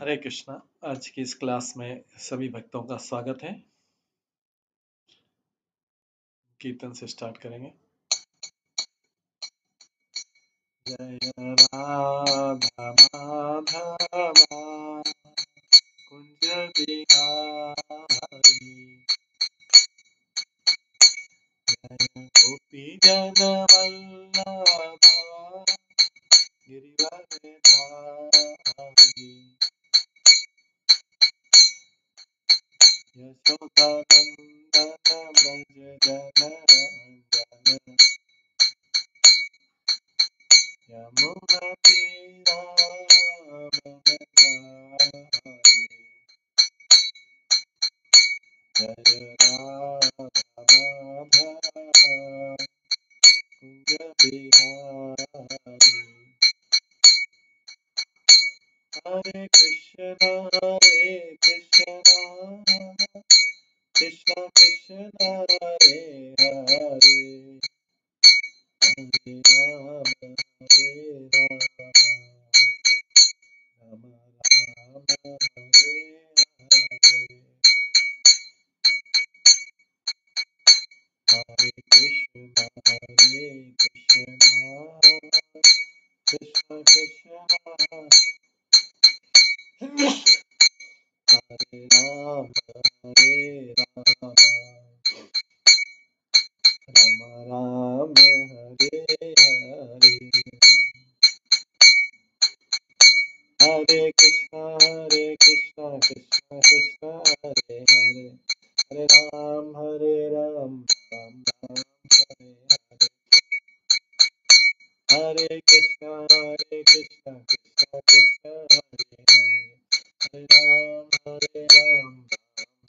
हरे कृष्णा। आज की इस क्लास में सभी भक्तों का स्वागत है। कीर्तन से स्टार्ट करेंगे। जय राधा माधवा कुंज बिहारी, जय गोपी जन वल्लभा गिरिवरधारी, यशोदानंदन ब्रज जनरंजन यमुना तीरावनचारी, जय राधा माधवा कुंज बिहारी। हरे कृष्ण कृष्ण कृष्ण हरे हरे, हरे राम राम राम हरे हरे, हरे कृष्ण कृष्ण कृष्ण हरे राम राम राम हरे हरे, हरे कृष्णा कृष्णा कृष्णा हरे हरे, हरे राम राम राम हरे हरे, हरे कृष्णा कृष्णा कृष्णा हरे हरे, हरे राम राम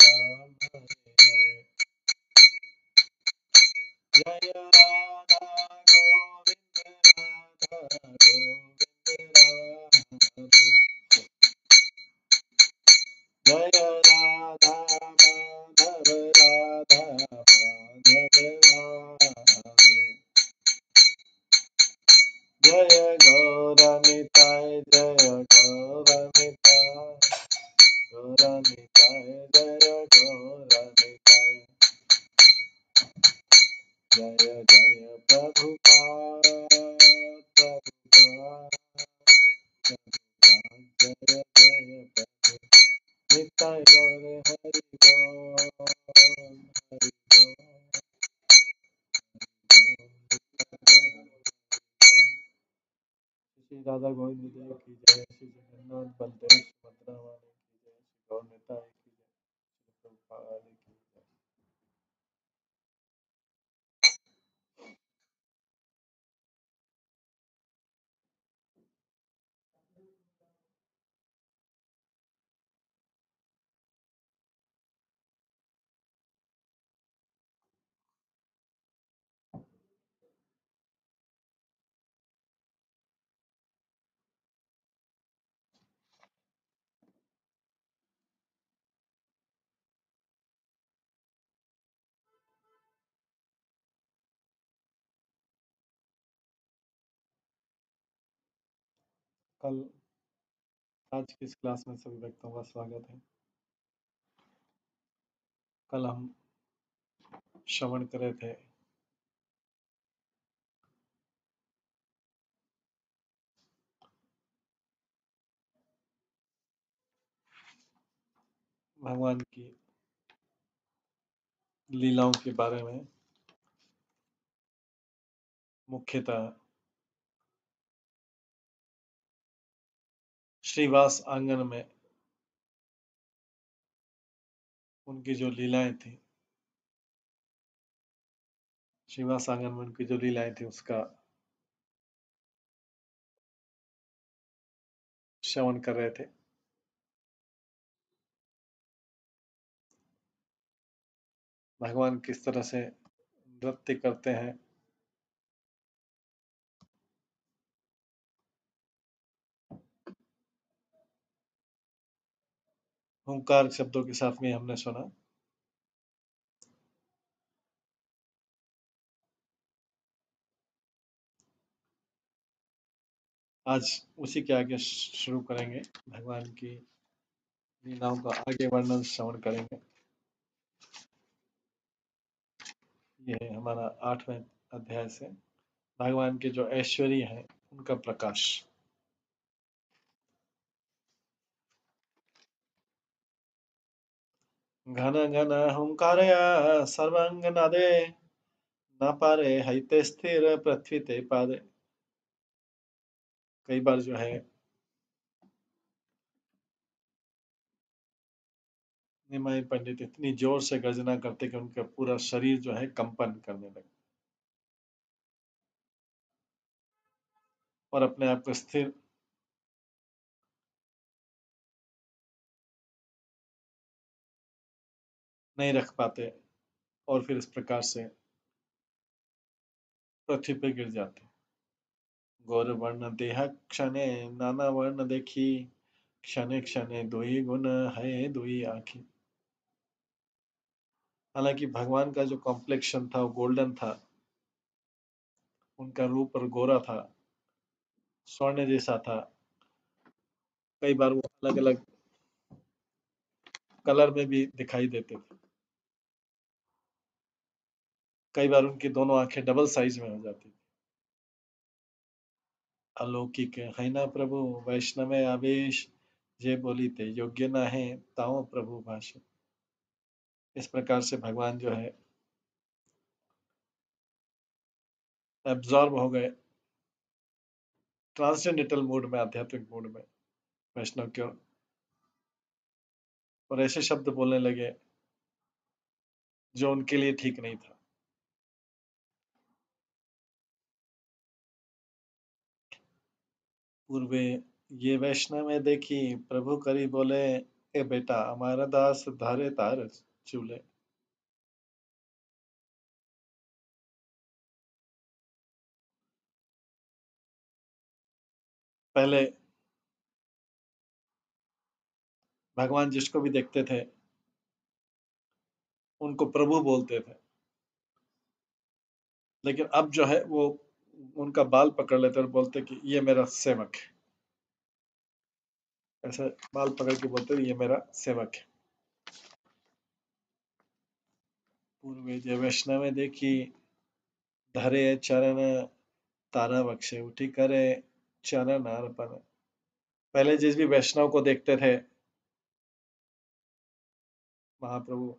राम हरे हरे। जय राधा गोविंद राधे, जय राधा माधव राधा माधव राधे, जय गौरनिताय जय गौरनिताय, गौरनिताय जय गौरनिताय, जय जय प्रभुपाद प्रभुपाद प्रभुपाद, जय जय प्रभु निताय गौर हरि बोल हरि बोल। श्री राधा गोविंद देव की जय, श्री जगन्नाथ बलदेव सुभद्रा वाले की जय, श्री गौर निताय की जय, श्री प्रभुपाद की जय। कल आज की इस क्लास में सभी भक्तों का स्वागत है। कल हम श्रवण कर रहे थे भगवान की लीलाओं के बारे में। मुख्यतः श्रीवास आंगन में उनकी जो लीलाएं थी, श्रीवास आंगन में उनकी जो लीलाएं थी उसका श्रवण कर रहे थे। भगवान किस तरह से नृत्य करते हैं, ओंकार शब्दों के साथ में हमने सुना। आज उसी के आगे शुरू करेंगे भगवान की लीलाओं का आगे वर्णन श्रवण करेंगे। ये है हमारा 8वें अध्याय से भगवान के जो ऐश्वर्य है उनका प्रकाश। घन घन हुंकारया सर्वांगनादे न पारे हैते स्थिर पृथ्वी ते पादे। कई बार जो है निमाई पंडित इतनी जोर से गर्जना करते कि उनका पूरा शरीर जो है कंपन करने लगे और अपने आप को स्थिर नहीं रख पाते और फिर इस प्रकार से पृथ्वी पे गिर जाते। गौर वर्ण देह क्षणे नाना वर्ण देखी क्षणे क्षणे दुई गुण है दुई आँखी। हालांकि भगवान का जो कॉम्प्लेक्शन था वो गोल्डन था, उनका रूप और गोरा था, स्वर्ण जैसा था। कई बार वो अलग अलग कलर में भी दिखाई देते थे। कई बार उनकी दोनों आंखें डबल साइज में हो जाती थी। अलौकिक है ना प्रभु वैष्णव आवेश जे बोली ते योग्य ना है ताओ प्रभु भाषे। इस प्रकार से भगवान जो है एब्जॉर्ब हो गए ट्रांसेंडेंटल मूड में, आध्यात्मिक मूड में वैष्णव क्यों, और ऐसे शब्द बोलने लगे जो उनके लिए ठीक नहीं था। पूर्वे ये वैष्णव में देखी प्रभु करी बोले ए बेटा हमारा दास धारे तार चूले। पहले भगवान जिसको भी देखते थे उनको प्रभु बोलते थे, लेकिन अब जो है वो उनका बाल पकड़ लेते और बोलते कि ये मेरा सेवक है। ऐसे बाल पकड़ के बोलते थे ये मेरा सेवक है। पूर्वे जय वैष्णव देखी धरे चरण तारा बख्शे उठी करे चरण अर्पण। पहले जिस भी वैष्णव को देखते थे महाप्रभु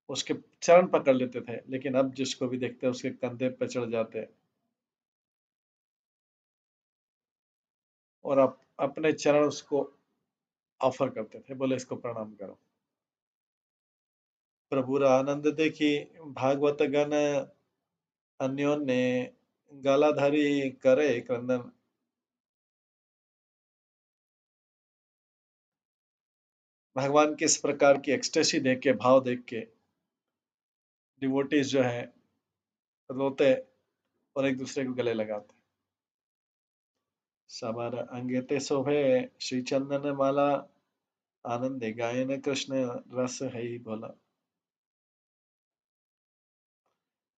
उसके चरण पकड़ लेते थे, लेकिन अब जिसको भी देखते उसके कंधे पे चढ़ जाते और अपने चरण उसको ऑफर करते थे, बोले इसको प्रणाम करो। प्रभुर आनंद देखी भागवत गण अन्योन्य गालाधारी करे क्रंदन। भगवान की इस प्रकार की एक्सटेसी देख के, भाव देख के डिवोटीज जो है रोते और एक दूसरे को गले लगाते। सबर अंगे ते शोभे श्री चंदन माला आनंद गायन कृष्ण रस है ही बोला।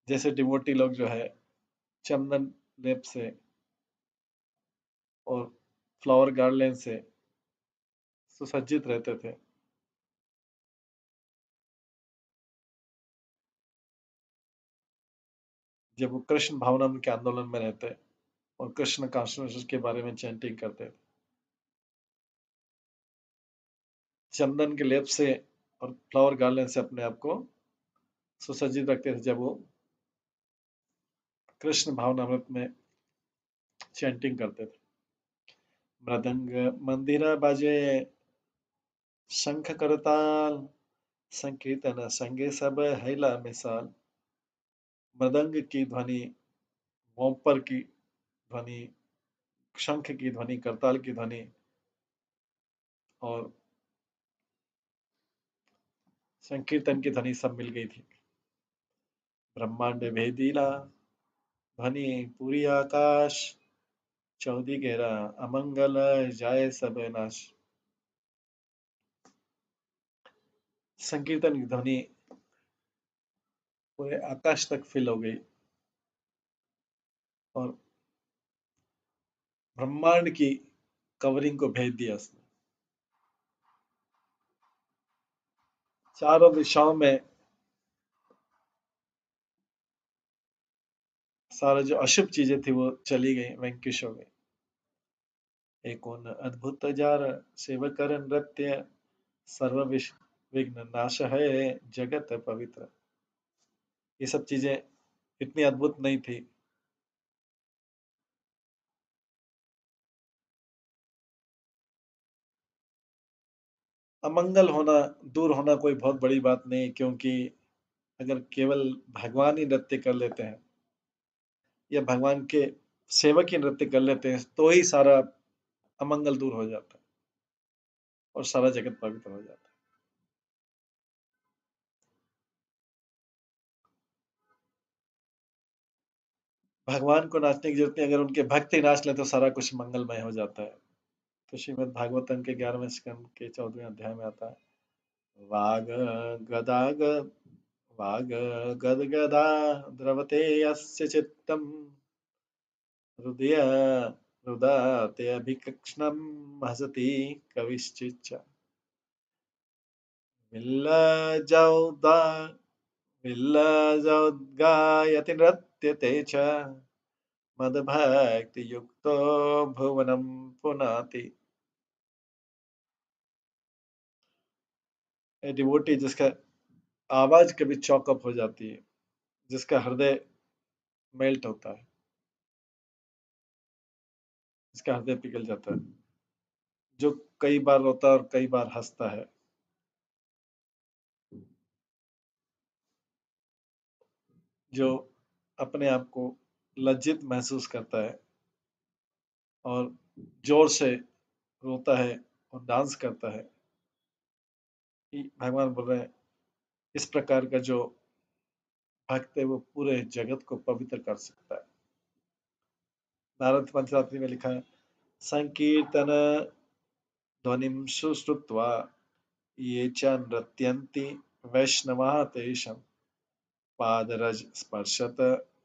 जैसे डिवोटी लोग जो है चंदन लेप से और फ्लावर गार्लैंड से सुसज्जित रहते थे, जब वो कृष्ण भावना के आंदोलन में रहते और कृष्ण कॉन्स्टिट्यूशन के बारे में चैंटिंग करते थे, चंदन के लेप से और फ्लावर गार्लैंड से अपने आप को सुसज्जित रखते थे जब वो कृष्ण भावनामृत में चैंटिंग करते थे। मृदंग मंदिरा बाजे शंख करताल संकीर्तन संगे सब हैला मिसाल। मृदंग की ध्वनि, वॉम्पर की ध्वनि, शंख की ध्वनि, करताल की ध्वनि और संकीर्तन की ध्वनि सब मिल गई थी। ब्रह्मांड भेदीला ध्वनि पूरी आकाश चौदी घेरा अमंगल जाए सब नाश। संकीर्तन की ध्वनि पूरे आकाश तक फिल हो गई और ब्रह्मांड की कवरिंग को भेज दिया उसने। चारों दिशाओं में सारे जो अशुभ चीजें थी वो चली गई, वैंक्विश हो गई। एक उन अद्भुत जार शिव कर नृत्य, सर्व विघ्न नाश है जगत पवित्र। ये सब चीजें इतनी अद्भुत नहीं थी। अमंगल होना, दूर होना कोई बहुत बड़ी बात नहीं, क्योंकि अगर केवल भगवान ही नृत्य कर लेते हैं या भगवान के सेवक ही नृत्य कर लेते हैं तो ही सारा अमंगल दूर हो जाता है और सारा जगत पवित्र हो जाता है। भगवान को नाचने की जरूरत नहीं, अगर उनके भक्त ही नाच ले तो सारा कुछ मंगलमय हो जाता है। तो श्रीमद् भागवतम के 11वें स्कंद के 14वें अध्याय में आता है, वाग गदाग वाग गदगदा द्रवते यस्य चित्तम हृदय रुदते अभिकृष्णं हसति कविश्चिच्च विल्लजौदा विल्लजौद्गायति नृत्यते च मदभक्तियुक्तो भुवनं पुनाति। ए डिवोटी जिसका आवाज कभी चौकअप हो जाती है, जिसका हृदय मेल्ट होता है, जिसका हृदय पिघल जाता है, जो कई बार रोता है और कई बार हंसता है, जो अपने आप को लज्जित महसूस करता है और जोर से रोता है और डांस करता है, कि भगवान बोल रहे हैं इस प्रकार का जो भक्त है वो पूरे जगत को पवित्र कर सकता है। नारद पंचरात्रि में लिखा है, संकीर्तन ध्वनिं सुश्रुत्वा ये च नृत्यन्ति वैष्णवाः तेषां पादरज स्पर्शत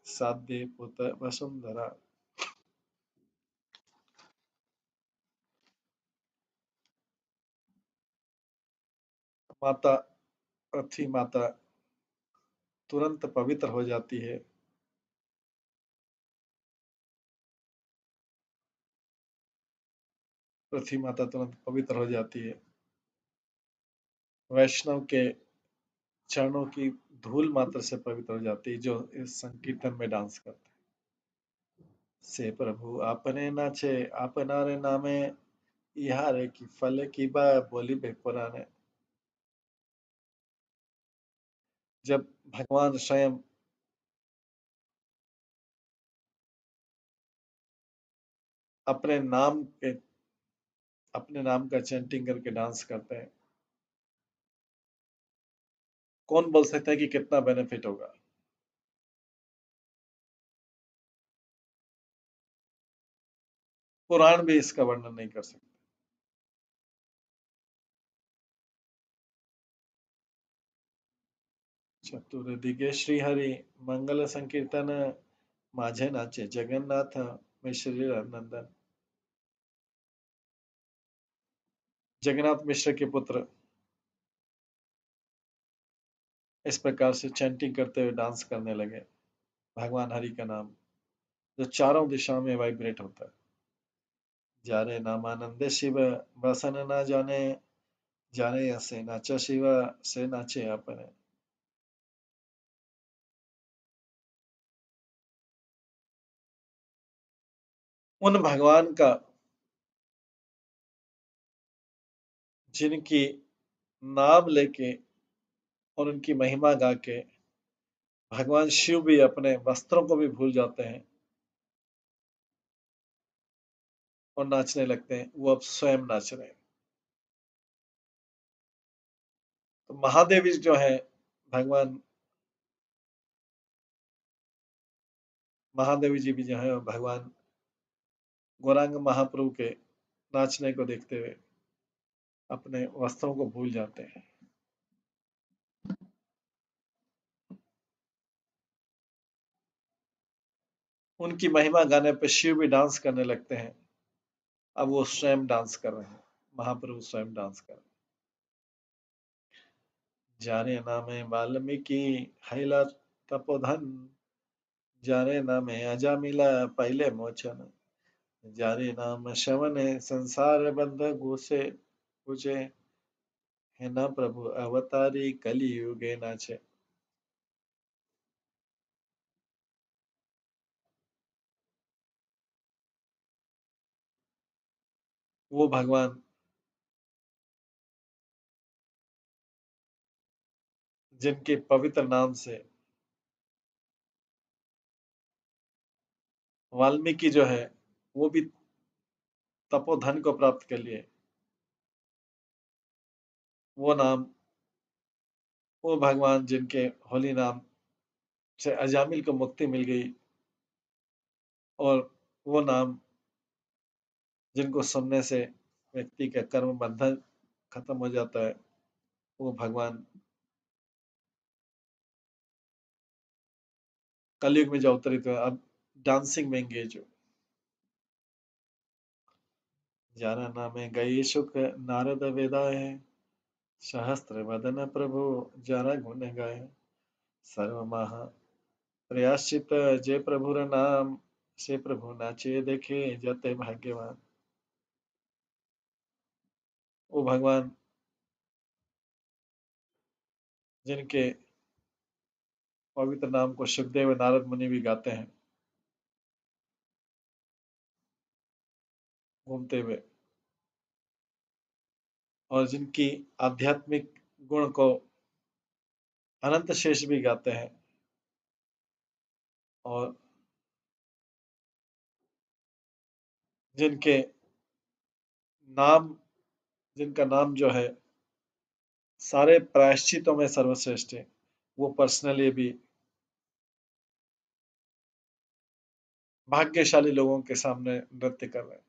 साध्ये पुत वसुंधरा। माता, पृथ्वी माता तुरंत पवित्र हो जाती है। पृथ्वी माता तुरंत पवित्र हो जाती है। वैष्णव के चरणों की धूल मात्र से पवित्र हो जाती है, जो इस संकीर्तन में डांस करते हैं। से प्रभु आपने नाचे आपनारे नामे, इहारे की फल की बा बोली बेपुराने। जब भगवान स्वयं अपने नाम के अपने नाम का चैंटिंग करके डांस करते हैं, कौन बोल सकता है कि कितना बेनिफिट होगा। पुराण भी इसका वर्णन नहीं कर सकते। चतुर्दिगे श्रीहरि मंगल संकीर्तन, माझे नाचे जगन्नाथ मिश्र नंदन। जगन्नाथ मिश्र के पुत्र इस प्रकार से चैंटिंग करते हुए डांस करने लगे भगवान हरि का नाम, जो चारों दिशाओं में वाइब्रेट होता है। जाने नामानंदे शिव वसन ना जाने, जाने ऐसे नाचा शिव से नाचे अपने। उन भगवान का जिनकी नाम लेके और उनकी महिमा गा के भगवान शिव भी अपने वस्त्रों को भी भूल जाते हैं और नाचने लगते हैं, वो अब स्वयं नाच रहे हैं। तो महादेवी जो है, भगवान महादेवी जी भी जो है भगवान गौरांग महाप्रभु के नाचने को देखते हुए अपने वस्त्रों को भूल जाते हैं। उनकी महिमा गाने पे शिव भी डांस करने लगते हैं। अब वो स्वयं डांस कर रहे हैं, महाप्रभु स्वयं डांस कर रहे हैं। जाने नामे वाल्मीकि हैला तपोधन, जाने नामे अजामिला पहले मोचन, जाने नाम श्रवण संसार बंध घुसे पूछे, है ना प्रभु अवतारी कलियुगे नाचे। वो भगवान जिनके पवित्र नाम से वाल्मीकि जो है वो भी तपोधन को प्राप्त कर लिए। वो नाम, वो भगवान जिनके होली नाम से अजामिल को मुक्ति मिल गई, और वो नाम जिनको सुनने से व्यक्ति का कर्म बंधन खत्म हो जाता है, वो भगवान कलयुग में जो अवतरित हुए, अब डांसिंग में एंगेज हो। जाना नामे गई सुख नारद वेदाए, सहस्त्र वदन प्रभु जरा गुण गाए, सर्व महा प्रयाश्चित जय प्रभुर नाम, से प्रभु नाचे देखे जते भाग्यवान। वो भगवान जिनके पवित्र नाम को सुखदेव नारद मुनि भी गाते हैं घूमते हुए, और जिनकी आध्यात्मिक गुण को अनंत शेष भी गाते हैं, और जिनके नाम, जिनका नाम जो है सारे प्रायश्चितों में सर्वश्रेष्ठ है, वो पर्सनली भी भाग्यशाली लोगों के सामने नृत्य कर रहे हैं।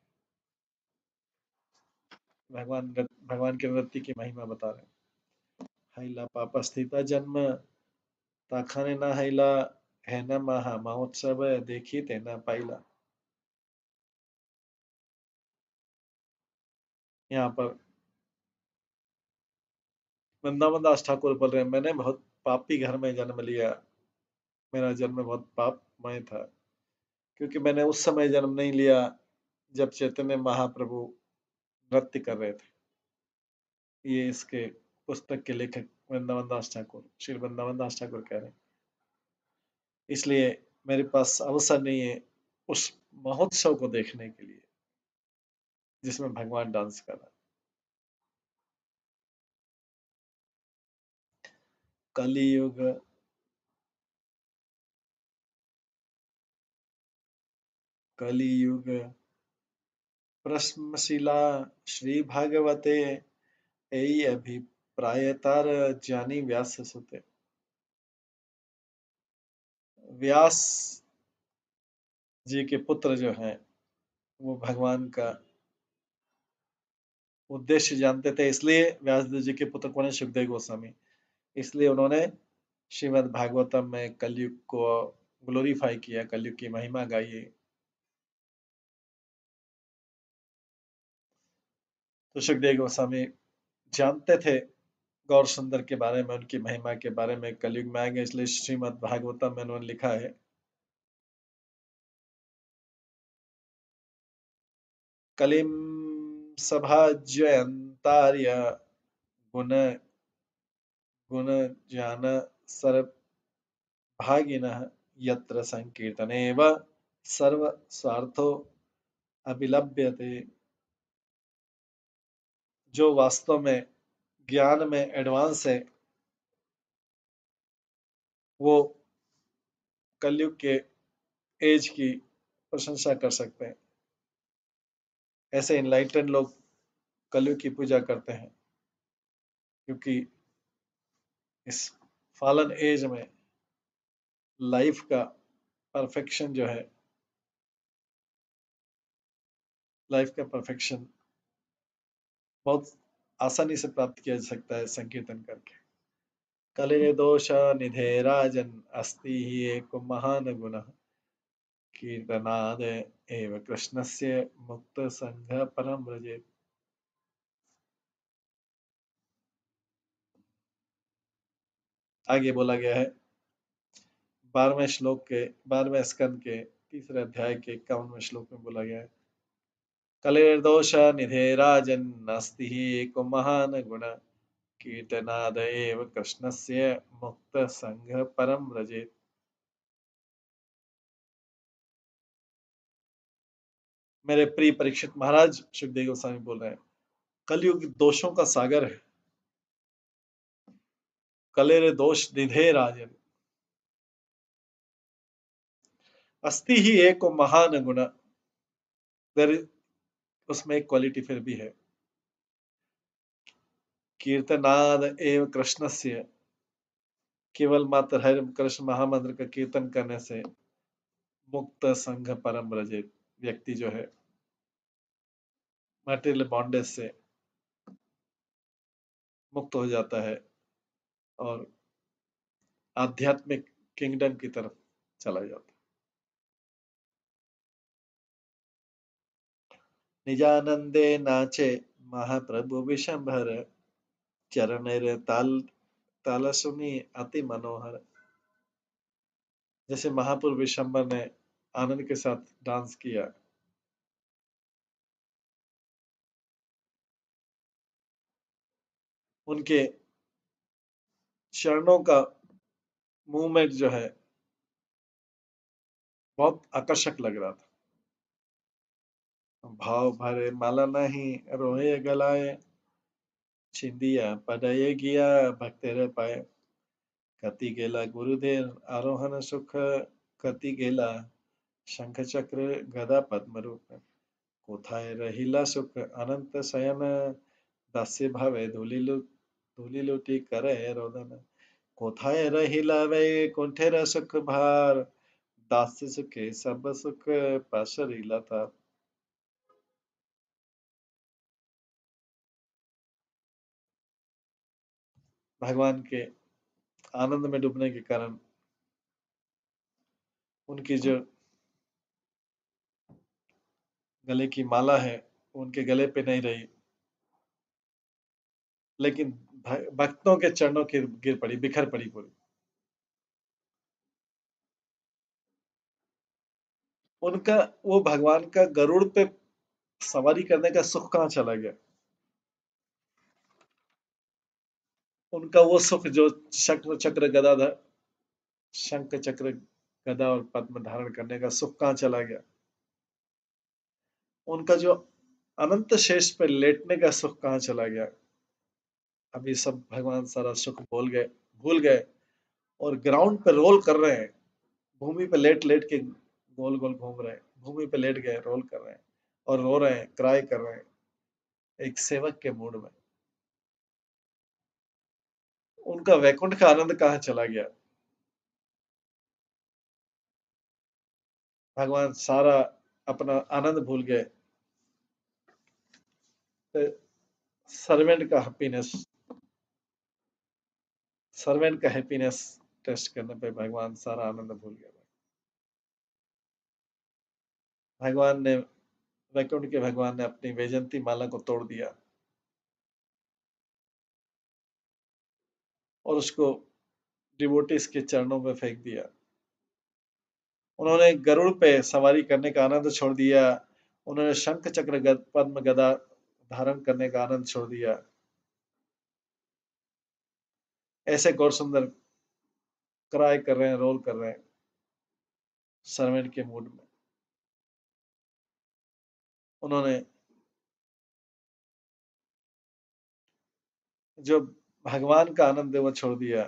भगवान के नृत्य की महिमा बता रहे हैं। हैला पाप स्थिता जन्म, ताखाने ना हैला, है न महा महोत्सव देखी तेना पाइला। यहाँ पर वृंदावन दास ठाकुर बोल रहे हैं, मैंने बहुत पापी घर में जन्म लिया, मेरा जन्म बहुत पापमय था, क्योंकि मैंने उस समय जन्म नहीं लिया जब चैतन्य महाप्रभु नृत्य कर रहे थे। ये इसके पुस्तक के लेखक वृंदावन दास ठाकुर, श्री वृंदावन दास ठाकुर कह रहे हैं। इसलिए मेरे पास अवसर नहीं है उस महोत्सव को देखने के लिए जिसमें भगवान डांस कर रहा है। कलियुग, कलियुग प्रश्नशिला श्री भागवते, यही अभिप्रायतार जानी व्यास सुते। व्यास जी के पुत्र जो हैं वो भगवान का उद्देश्य जानते थे, इसलिए व्यासदेव जी के पुत्र कौन है? सुखदेव गोस्वामी। इसलिए उन्होंने श्रीमद् भागवतम में कलयुग को ग्लोरीफाई किया, कलयुग की महिमा गाई। तो सुखदेव गोस्वामी जानते थे गौर सुंदर के बारे में, उनकी महिमा के बारे में, कलयुग में आएंगे, इसलिए श्रीमद् भागवतम में उन्होंने लिखा है, कलिम सभाज्वयंतार्य गुण गुण ज्ञान सर्वभागिनः, यत्र संकीर्तनेव सर्व स्वार्थो अभिलभ्यते। जो वास्तव में ज्ञान में एडवांस है, वो कलयुग के एज की प्रशंसा कर सकते हैं। ऐसे इनलाइटेड लोग कलयुग की पूजा करते हैं, क्योंकि इस फॉलन एज में लाइफ का परफेक्शन जो है, लाइफ का परफेक्शन बहुत आसानी से प्राप्त किया जा सकता है संकीर्तन करके। कलिर्दोष निधे राजन, अस्ति ही एक महान गुण, कीर्तनाद एव कृष्णस्य मुक्त संघ परम व्रजे। आगे बोला गया है 12वें श्लोक के 12वें स्कंद के तीसरे अध्याय के 51वें श्लोक में बोला गया है कलेर्दोष निधे राजन नास्ति ही एको महान गुण कीर्तनाद एव कृष्णस्य मुक्त संघ परम व्रजेत। मेरे प्रिय परीक्षित महाराज सुखदेव गोस्वामी बोल रहे हैं कलयुग दोषों का सागर है। कलेर दोष निधे राजन अस्ति ही एक महान गुण उसमें एक क्वालिटी फिर भी है कीर्तनाद एव कृष्णस्य केवल मात्र हरे कृष्ण महामंत्र का कीर्तन करने से मुक्त संघ परम व्रजेत व्यक्ति जो है मटेरियल बॉन्डेज से मुक्त हो जाता है और आध्यात्मिक किंगडम की तरफ चला जाता है। निजानंदे नाचे महाप्रभु विशंभर चरण तालसुनी अति मनोहर। जैसे महापुरुष विशंबर ने आनंद के साथ डांस किया उनके चरणों का मूवमेंट जो है बहुत आकर्षक लग रहा था। भाव भरे माला नहीं रोए गलाए छिंदिया पदये गिया भक्तेर पाए कति गेला गुरुदेव आरोहण सुख कति गेला शंख चक्र गदा पद्म रूप कोथाय रहिला सुख अनंत शयन दास्य भावे धूलि लुटी करे रोदन कोथाय रहिला वैकुंठेर सुख भार दास्य सुखे सब सुख पाशरीला था। भगवान के आनंद में डूबने के कारण उनकी जो गले की माला है उनके गले पे नहीं रही लेकिन भक्तों के चरणों की गिर पड़ी बिखर पड़ी पूरी। उनका वो भगवान का गरुड़ पे सवारी करने का सुख कहाँ चला गया। उनका वो सुख जो शंख चक्र गदाधर शंख चक्र गदा और पद्म धारण करने का सुख कहाँ चला गया। उनका जो अनंत शेष पे लेटने का सुख कहाँ चला गया। अभी सब भगवान सारा सुख भूल गए और ग्राउंड पे रोल कर रहे हैं भूमि पे लेट लेट के गोल गोल घूम रहे हैं भूमि पे लेट गए रोल कर रहे हैं और रो रहे हैं क्राई कर रहे हैं एक सेवक के मूड में। उनका वैकुंठ का आनंद कहाँ चला गया। भगवान सारा अपना आनंद भूल गए। सर्वेंट का हैप्पीनेस सर्वेंट का हैप्पीनेस टेस्ट करने पे भगवान सारा आनंद भूल गए। भगवान ने वैकुंठ के भगवान ने अपनी वैजंती माला को तोड़ दिया और उसको डिवोटीज के चरणों में फेंक दिया। उन्होंने गरुड़ पे सवारी करने का आनंद छोड़ दिया। उन्होंने शंख चक्र पद्म गदा धारण करने का आनंद छोड़ दिया। ऐसे गौर सुंदर क्राई कर रहे हैं रोल कर रहे हैं सर्वेंट के मूड में। उन्होंने जो भगवान का आनंद है वो छोड़ दिया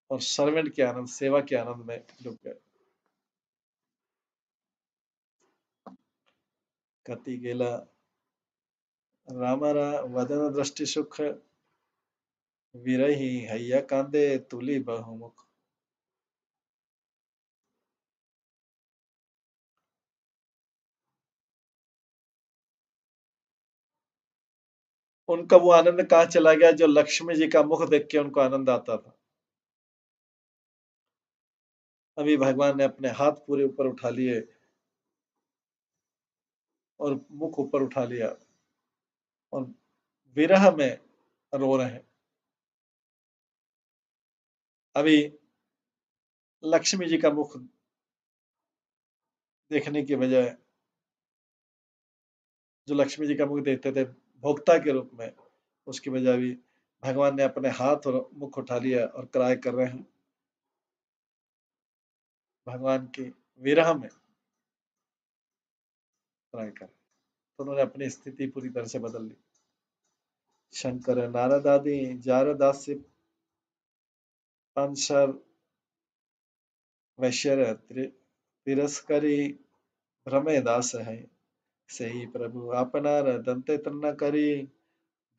और सर्वेंट के आनंद सेवा के आनंद में डूब गए। कति गेला रामारा वदन दृष्टि सुख विरही हैया कांदे तुली बहुमुख। उनका वो आनंद कहाँ चला गया जो लक्ष्मी जी का मुख देख के उनको आनंद आता था। अभी भगवान ने अपने हाथ पूरे ऊपर उठा लिए और मुख ऊपर उठा लिया और विरह में रो रहे हैं। अभी लक्ष्मी जी का मुख देखने के बजाय जो लक्ष्मी जी का मुख देखते थे भोक्ता के रूप में, उसकी बजाय भी भगवान ने अपने हाथ और मुख उठा लिया और क्राय कर रहे हैं भगवान की विरह में क्राय कर, तो उन्होंने अपनी स्थिति पूरी तरह से बदल ली। शंकर नारद आदि जार दास्य पांचर वैश्यर तिरस्करी भ्रमे दास है, सही प्रभु आपनार दंते तन्ना करी,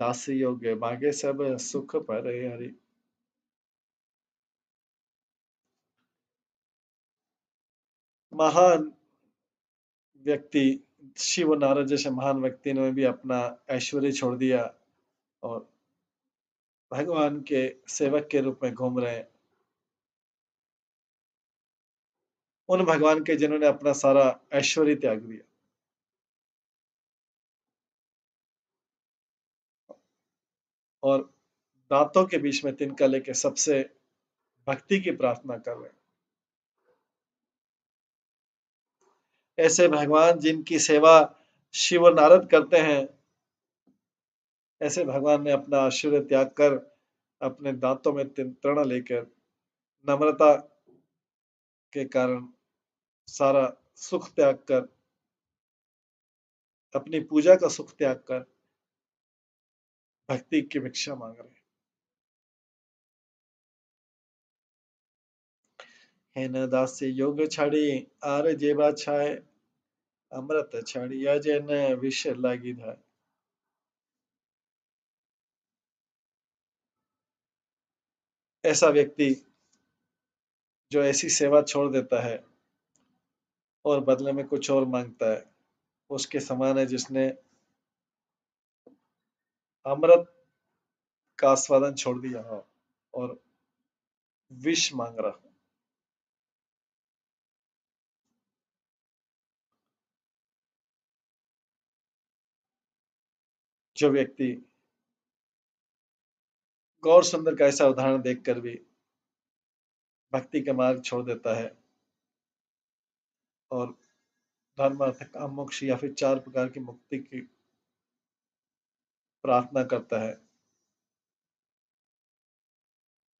दास योग्य मांगे सब सुख पर हरि। महान व्यक्ति शिव नारद जैसे महान व्यक्ति ने भी अपना ऐश्वर्य छोड़ दिया और भगवान के सेवक के रूप में घूम रहे हैं। उन भगवान के जिन्होंने अपना सारा ऐश्वर्य त्याग दिया और दांतों के बीच में तिनका लेके सबसे भक्ति की प्रार्थना कर रहे हैं। ऐसे भगवान जिनकी सेवा शिव और नारद करते हैं, ऐसे भगवान ने अपना ऐश्वर्य त्याग कर अपने दांतों में तृण लेकर नम्रता के कारण सारा सुख त्याग कर, अपनी पूजा का सुख त्याग कर भक्ति की भिक्षा मांग रहे हैं। न दास्य योग छाड़ी आर जेबा छाए, अमृत छाड़िया जैन विष लागी धाय। ऐसा व्यक्ति जो ऐसी सेवा छोड़ देता है और बदले में कुछ और मांगता है, उसके समान है जिसने अमृत का आस्वादन छोड़ दिया हो और विष मांग रहा हो। जो व्यक्ति गौर सुंदर का ऐसा उदाहरण देखकर भी भक्ति का मार्ग छोड़ देता है और धर्म अर्थ काम मोक्ष या फिर 4 प्रकार की मुक्ति की प्रार्थना करता है,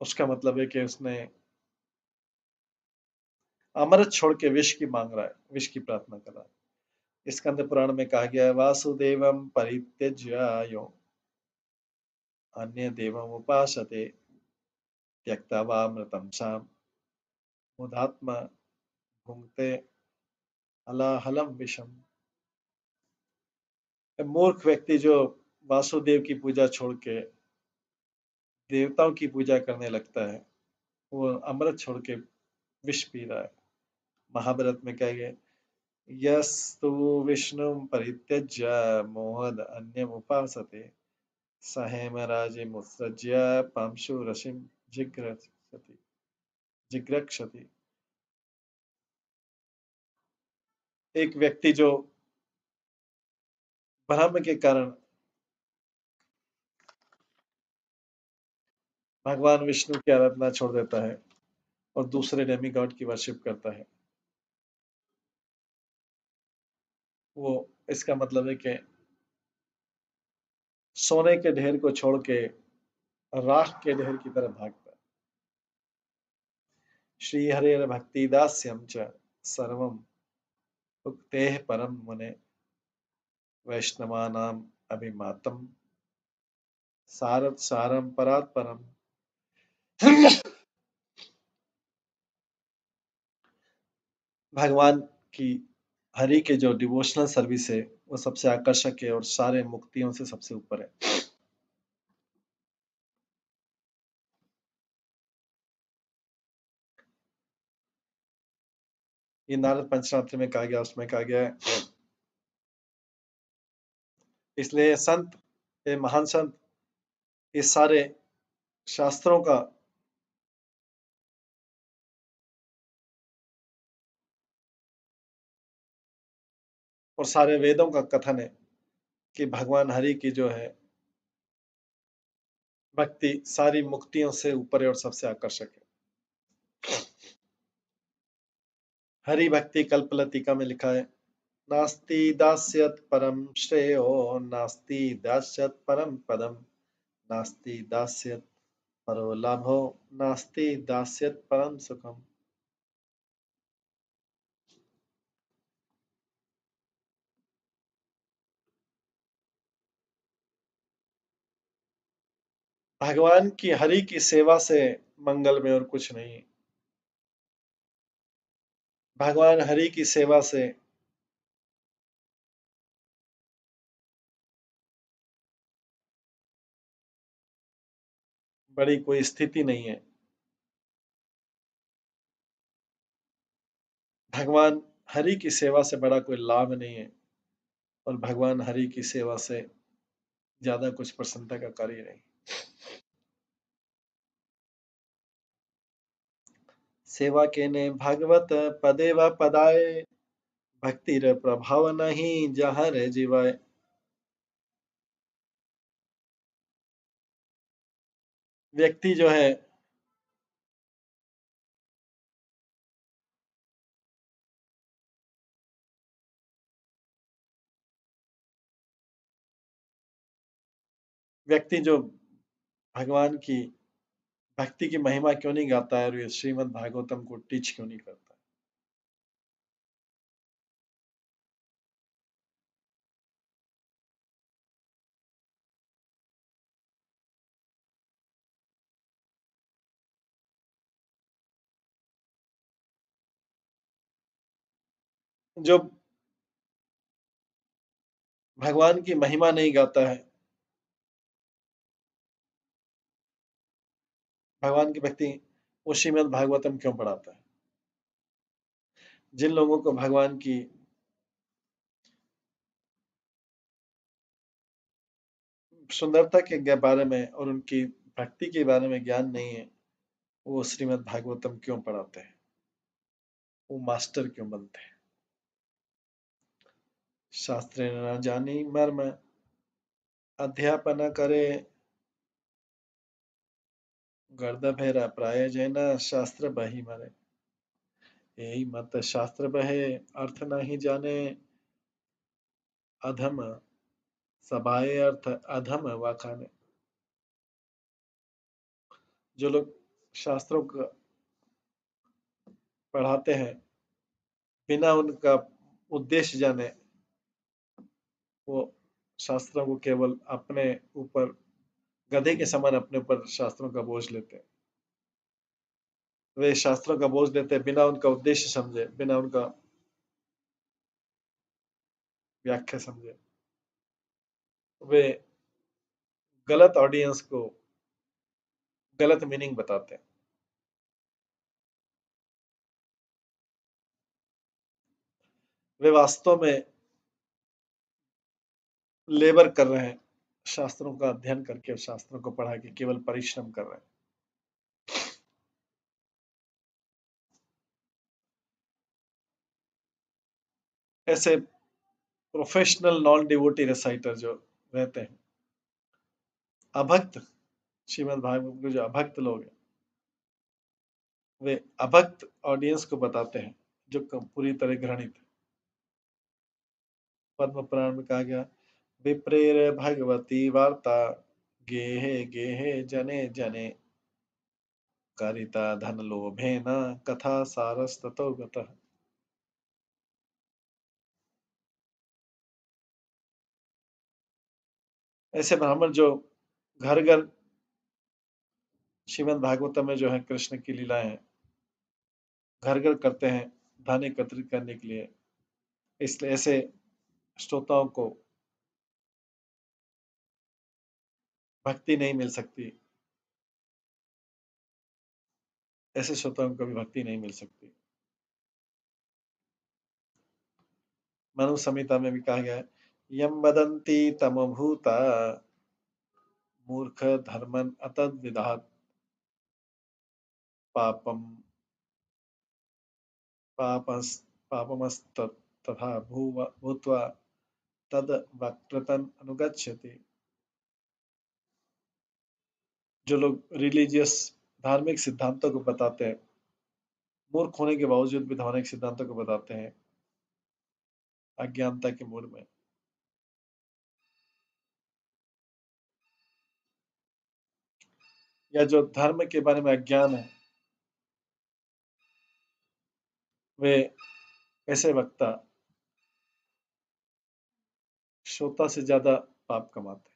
उसका मतलब है कि उसने अमृत छोड़ के विष की मांग रहा है, विष की प्रार्थना कर रहा है। स्कंद पुराण में कहा गया है वासुदेवम परित्यज्य यो अन्य देवम उपासते त्यक्ता वामृतम साम मुधात्मा भुंक्ते हलाहलम विषम। मूर्ख व्यक्ति जो वासुदेव की पूजा छोड़ के देवताओं की पूजा करने लगता है, वो अमृत छोड़ के विष पी रहा है। महाभारत में कहा गया यस्तु विष्णु परित्यज्य मोहद अन्यम उपासते सहेमराजिमुत्सृज्य पांशु रसिम जिघ्रक्षति जिघ्रक्षति। एक व्यक्ति जो ब्रह्म के कारण भगवान विष्णु की आराधना छोड़ देता है और दूसरे डेमी गॉड की वर्शिप करता है, वो इसका मतलब है कि सोने के ढेर को छोड़ के राख के ढेर की तरफ भागता है। श्री हरेर भक्ति दास्यम च सर्वम उक्तेः परम मुने वैष्णवानाम अभिमातम सारथ सारम परात् परम। भगवान की हरि के जो डिवोशनल सर्विस है वो सबसे आकर्षक है और सारे मुक्तियों से सबसे ऊपर है। ये नारद पंचरात्र में कहा गया, उसमें कहा गया है इसलिए संत, ये महान संत इस सारे शास्त्रों का और सारे वेदों का कथन है कि भगवान हरि की जो है भक्ति सारी मुक्तियों से ऊपर है और सबसे आकर्षक है। हरि भक्ति कल्पलतिका में लिखा है, नास्ति दास्यत् परम श्रेयो, नास्ति दास्यत् परम पदम, नास्ति दास्यत् परो लाभो, नास्ति दास्यत् परम सुखम। भगवान की हरि की सेवा से मंगल में और कुछ नहीं। भगवान हरि की सेवा से बड़ी कोई स्थिति नहीं है। भगवान हरि की सेवा से बड़ा कोई लाभ नहीं है, और भगवान हरि की सेवा से ज्यादा कुछ प्रसन्नता का कार्य नहीं। सेवा के ने भागवत पदे व पदाय, भक्तिर प्रभाव नहीं जहाँ रह जीवाय। व्यक्ति जो है, व्यक्ति जो भगवान की भक्ति की महिमा क्यों नहीं गाता है, और ये श्रीमद् भागवतम को टीच क्यों नहीं करता? जो भगवान की महिमा नहीं गाता है, भगवान की भक्ति, वो श्रीमद् भागवतम क्यों पढ़ाता है? जिन लोगों को भगवान की सुंदरता के बारे में और उनकी भक्ति के बारे में ज्ञान नहीं है, वो श्रीमद् भागवतम क्यों पढ़ाते हैं? वो मास्टर क्यों बनते हैं? शास्त्र न जानी मर्म, अध्यापन करे गर्द भेरा प्राय जैन, शास्त्र बही मरे। यही मत शास्त्र बहे, अर्थ नहीं जाने, अधम सभाए अर्थ अधम वाखाने। जो लोग शास्त्रों को पढ़ाते हैं बिना उनका उद्देश्य जाने, वो शास्त्रों को केवल अपने ऊपर गधे के समान अपने ऊपर शास्त्रों का बोझ लेते हैं। वे शास्त्रों का बोझ लेते हैं बिना उनका उद्देश्य समझे, बिना उनका व्याख्या समझे। वे गलत ऑडियंस को गलत मीनिंग बताते हैं। वे वास्तव में लेबर कर रहे हैं, शास्त्रों का अध्ययन करके, शास्त्रों को पढ़ा के केवल परिश्रम कर रहे हैं। ऐसे प्रोफेशनल नॉन डिवोटी रिसाइटर जो रहते हैं, अभक्त, श्रीमद् भागवत के जो अभक्त लोग हैं, वे अभक्त ऑडियंस को बताते हैं जो पूरी तरह घृणित है। पद्म पुराण में कहा गया, विप्रेर भगवती वार्ता, गेहे गेहे जने जने, कारिता धन लोभेन, कथा सारस्ततो गतः। ऐसे ब्राह्मण जो घर घर श्रीमद् भागवतम में जो है कृष्ण की लीलाएं घर घर करते हैं धन एकत्रित करने के लिए, इसलिए ऐसे श्रोताओं को भक्ति नहीं मिल सकती, ऐसे श्रोताओं को भी भक्ति नहीं मिल सकती। मनु संहिता में भी कहा गया है, यम वदन्ति तमभूता, मूर्ख धर्मन अतद विदात, पापम पापस पापमस्तथा भूत्वा तद वक्रतन अनुगच्छति। जो लोग रिलीजियस धार्मिक सिद्धांतों को बताते हैं, मूर्ख होने के बावजूद भी धार्मिक सिद्धांतों को बताते हैं अज्ञानता के मूड में। या जो धर्म के बारे में अज्ञान है, वे ऐसे वक्ता श्रोता से ज्यादा पाप कमाते हैं।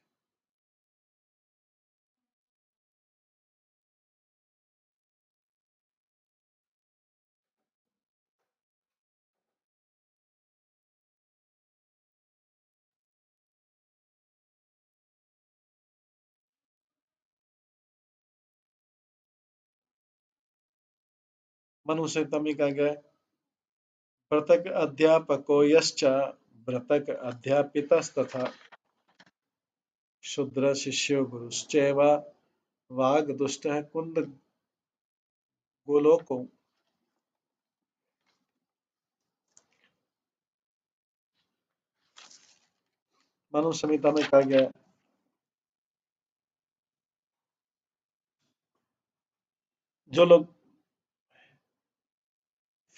मनु संहिता में कहा गया है, पृथक अध्यापको यश्च भृतक अध्यापितस्तथा शूद्र शिष्यो गुरुश्चैव वाग्दुष्टः कुंद गोलोको। मनु संहिता में कहा गया है, जो लोग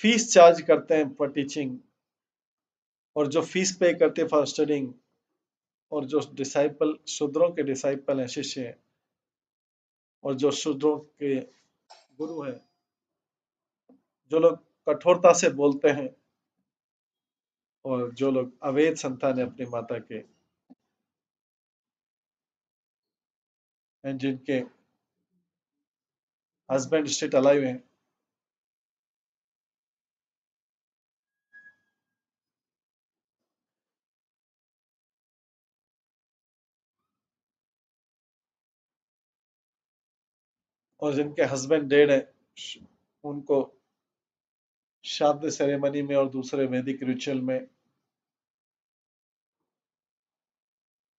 फीस चार्ज करते हैं फॉर टीचिंग, और जो फीस पे करते हैं फॉर स्टडिंग, और जो डिसाइपल शूद्रों के डिसाइपल हैं, शिष्य हैं, और जो शूद्रों के गुरु हैं, जो लोग कठोरता से बोलते हैं, और जो लोग अवैध संतान है अपनी माता के, एंड जिनके हस्बैंड स्टेट अलाइव हैं, और जिनके हस्बैंड डेड है, उनको श्राद्ध सेरेमनी में और दूसरे वैदिक रिचुअल में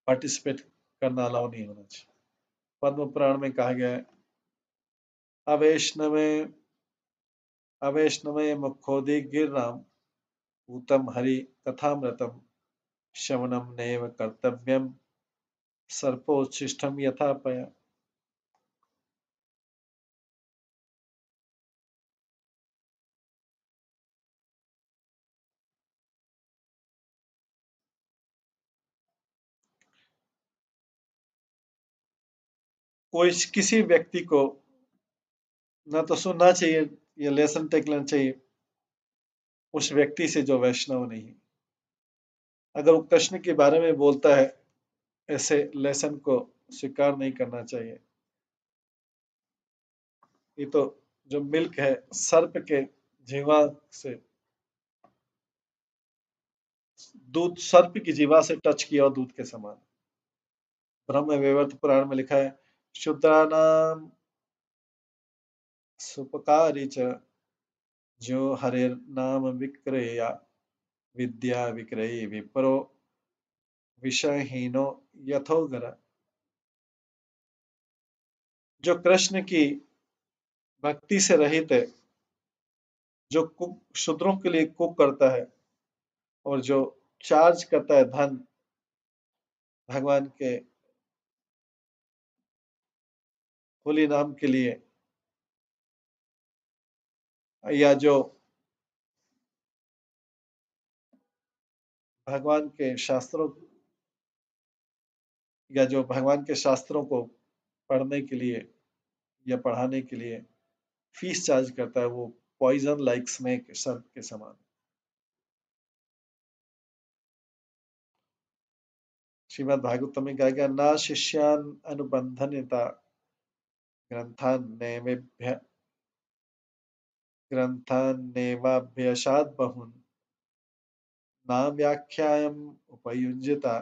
पार्टिसिपेट करना अलाउ नहीं होना चाहिए। पद्म पुराण में कहा गया है, अवैष्णवे अवैष्णवे मुखोदि गिरनाम भूतम हरि कथामृतम श्रवणम नैव कर्तव्यम सर्पोच्छिष्टम यथा पया। कोई किसी व्यक्ति को ना तो सुनना चाहिए या लेसन टेक लेना चाहिए उस व्यक्ति से जो वैष्णव नहीं है। अगर वो कृष्ण के बारे में बोलता है, ऐसे लेसन को स्वीकार नहीं करना चाहिए। ये तो जो मिल्क है सर्प के जीवा से, दूध सर्प की जीवा से टच किया और दूध के समान। ब्रह्म वैवर्त पुराण में लिखा है, शूद्रानाम सुपकारी च जो हरेर नाम विक्रया विद्या विक्रयी विप्रो विषयहीनो यथोगर। जो कृष्ण की भक्ति से रहित है, जो कुक शूद्रों के लिए कुक करता है, और जो चार्ज करता है धन भगवान के होली नाम के लिए, या जो भगवान के शास्त्रों या जो भगवान के शास्त्रों को पढ़ने के लिए या पढ़ाने के लिए फीस चार्ज करता है, वो पॉइजन लाइक स्नेक सर्प के समान। श्रीमद् भागवत में कहा गया, ना शिष्यान अनुबंधनता ग्रंथान्नेवेभ्य ग्रंथान्नेवाभ्यसाद बहुन ना व्याख्यायम उपयुज्यता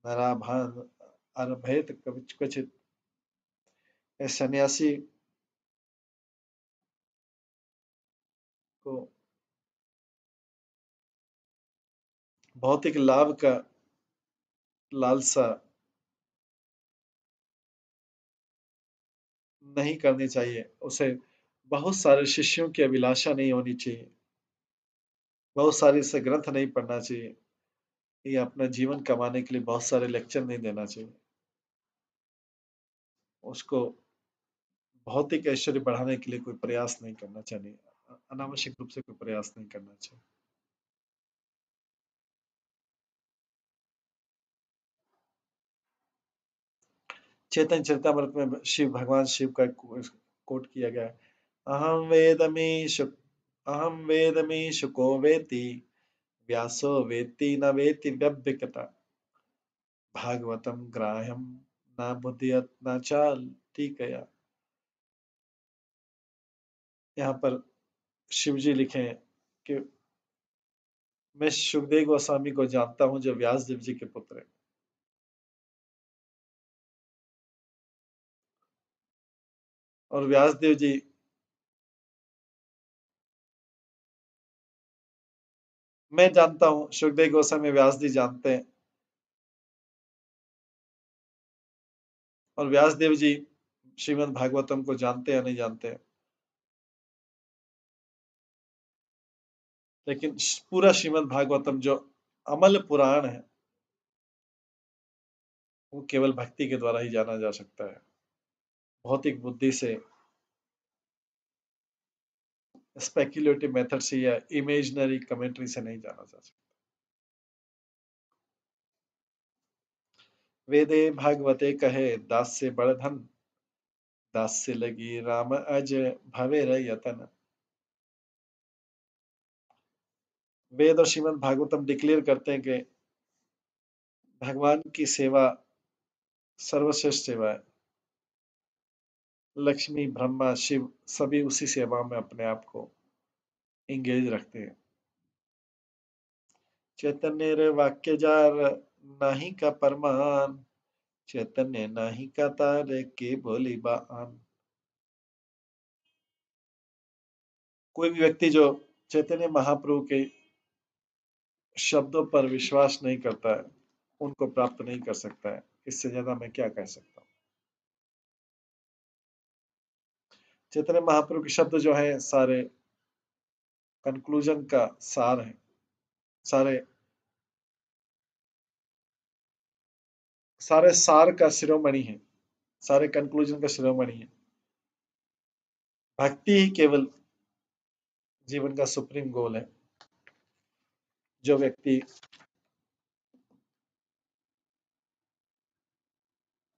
नराभान अरभेत क्वचित। सन्यासी को भौतिक लाभ का लालसा नहीं करनी चाहिए, उसे बहुत सारे शिष्यों की अभिलाषा नहीं होनी चाहिए, बहुत सारे से ग्रंथ नहीं पढ़ना चाहिए, या अपना जीवन कमाने के लिए बहुत सारे लेक्चर नहीं देना चाहिए। उसको भौतिक ऐश्वर्य बढ़ाने के लिए कोई प्रयास नहीं करना चाहिए। अनावश्यक रूप से कोई प्रयास नहीं करना चाहिए। चैतन्य चरितमृत में शिव भगवान शिव का कोट किया गया है। अहम वेदमीशु को वेति व्यासो वेत्ति न वेत्ति व्यभिकता भागवतम ग्राह्यम न बुद्धियत न चाल टीकया। यहाँ पर शिव जी लिखे कि मैं सुखदेव गोस्वामी को जानता हूँ जो व्यास देव जी के पुत्र हैं। और व्यास देव जी मैं जानता हूँ, सुखदेव गोस्वामी व्यास जी जानते हैं, और व्यास देव जी श्रीमद् भागवतम को जानते या नहीं जानते हैं, लेकिन पूरा श्रीमद् भागवतम जो अमल पुराण है वो केवल भक्ति के द्वारा ही जाना जा सकता है। भौतिक बुद्धि से, स्पेक्युलेटिव मेथड से या इमेजिनरी कमेंट्री से नहीं जाना जा सकता। वेदे भागवते कहे दास से बड़ धन, दास से लगी राम अज भवे यतन। वेद और श्रीमद् भागवतम डिक्लेयर करते हैं कि भगवान की सेवा सर्वश्रेष्ठ सेवा है। लक्ष्मी ब्रह्मा शिव सभी उसी सेवा में अपने आप को इंगेज रखते हैं। चैतन्य रे वाक्य जार नाही का परमान, चैतन्य नाही का तारे के बोली बान। कोई भी व्यक्ति जो चैतन्य महाप्रभु के शब्दों पर विश्वास नहीं करता है उनको प्राप्त नहीं कर सकता है। इससे ज्यादा मैं क्या कह सकता हूँ। चैतन्य महाप्रभु के शब्द जो है सारे कंक्लूजन का सार है, सारे सारे सार का शिरोमणि है, सारे कंक्लूजन का शिरोमणि है। भक्ति ही केवल जीवन का सुप्रीम गोल है। जो व्यक्ति